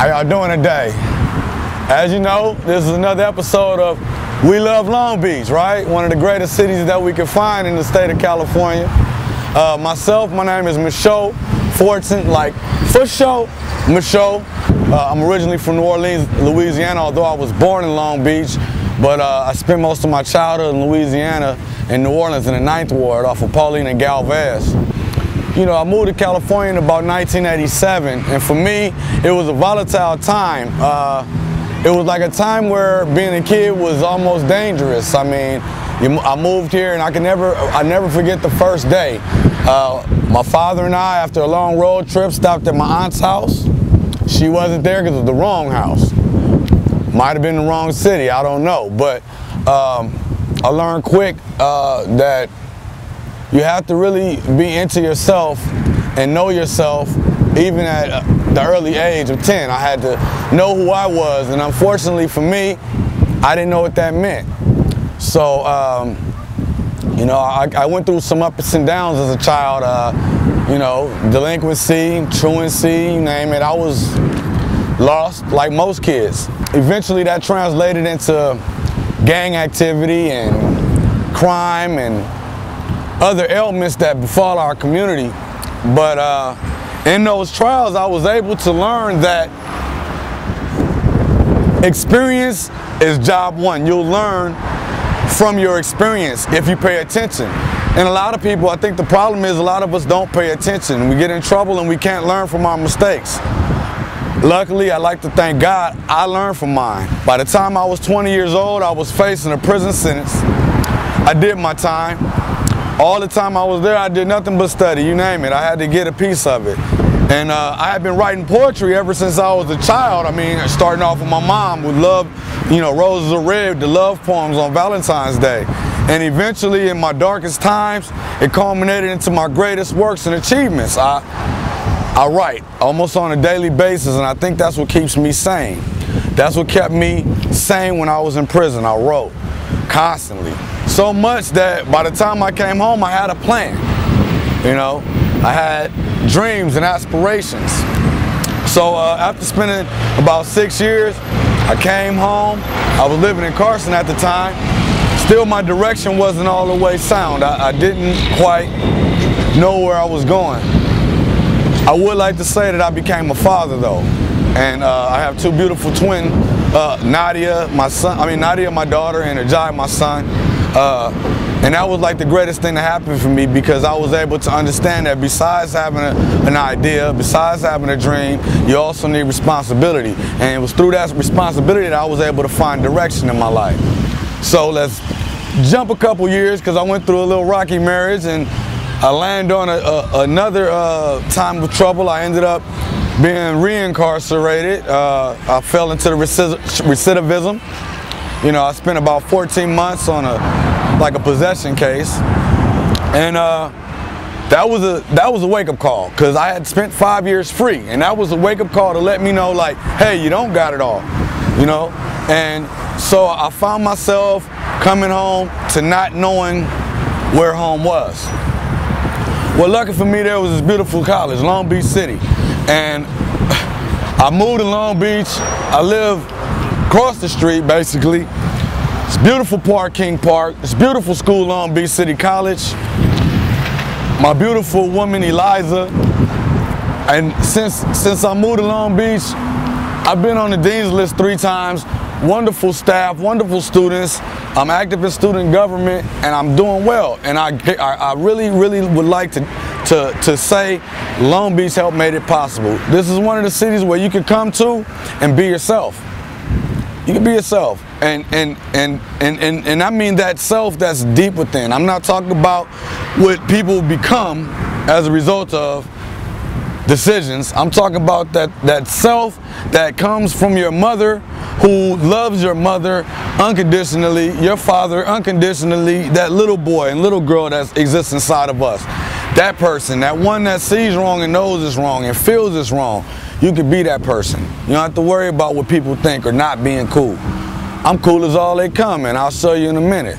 How y'all doing today? As you know, this is another episode of We Love Long Beach, right? One of the greatest cities that we can find in the state of California. My name is Micheaux, Fortson, like for show, Micheaux. I'm originally from New Orleans, Louisiana, although I was born in Long Beach, but I spent most of my childhood in Louisiana, in New Orleans, in the 9th Ward, off of Pauline and Galvez. You know, I moved to California in about 1987, and for me, it was a volatile time. It was like a time where being a kid was almost dangerous. I mean, I moved here, and I never forget the first day. My father and I, after a long road trip, stopped at my aunt's house. She wasn't there because it was the wrong house. Might have been the wrong city, I don't know. But I learned quick that you have to really be into yourself and know yourself, even at the early age of 10. I had to know who I was, and unfortunately for me, I didn't know what that meant. So, you know, I went through some ups and downs as a child, you know, delinquency, truancy, you name it. I was lost like most kids. Eventually that translated into gang activity and crime and other ailments that befall our community. But in those trials, I was able to learn that experience is job one. You'll learn from your experience if you pay attention. And a lot of people, I think the problem is a lot of us don't pay attention. We get in trouble and we can't learn from our mistakes. Luckily, I like to thank God, I learned from mine. By the time I was 20 years old, I was facing a prison sentence. I did my time. All the time I was there, I did nothing but study, you name it. I had to get a piece of it. And I had been writing poetry ever since I was a child. I mean, starting off with my mom who loved, you know, Roses Are Red, the love poems on Valentine's Day. And eventually, in my darkest times, it culminated into my greatest works and achievements. I write almost on a daily basis, and I think that's what keeps me sane. That's what kept me sane when I was in prison. I wrote constantly. So much that by the time I came home, I had a plan. You know, I had dreams and aspirations. So after spending about 6 years, I came home. I was living in Carson at the time. Still, my direction wasn't all the way sound. I didn't quite know where I was going. I would like to say that I became a father, though. And I have two beautiful twins, Nadia, my daughter, and Ajay, my son. And that was like the greatest thing that happened for me, because I was able to understand that besides having an idea, besides having a dream, you also need responsibility. And it was through that responsibility that I was able to find direction in my life. So let's jump a couple years, because I went through a little rocky marriage and I landed on another time of trouble. I ended up being reincarcerated. I fell into the recidivism. You know, I spent about 14 months on a possession case, and that was a wake-up call, because I had spent 5 years free, and that was a wake-up call to let me know, like, hey, you don't got it all, you know. And so I found myself coming home to not knowing where home was. Well, lucky for me, there was this beautiful college, Long Beach City, and I moved to Long Beach. I live across the street, basically. It's beautiful park, King Park. It's beautiful school, Long Beach City College. My beautiful woman, Eliza. And since I moved to Long Beach, I've been on the Dean's List 3 times. Wonderful staff, wonderful students. I'm active in student government, and I'm doing well. And I really, really would like to say Long Beach helped made it possible. This is one of the cities where you can come to and be yourself. You can be yourself, and I mean that self that's deep within. I'm not talking about what people become as a result of decisions. I'm talking about that self that comes from your mother, who loves your mother unconditionally, your father unconditionally, that little boy and little girl that exists inside of us. That person, that one that sees wrong and knows it's wrong and feels it's wrong. You can be that person. You don't have to worry about what people think or not being cool. I'm cool as all they come, and I'll show you in a minute.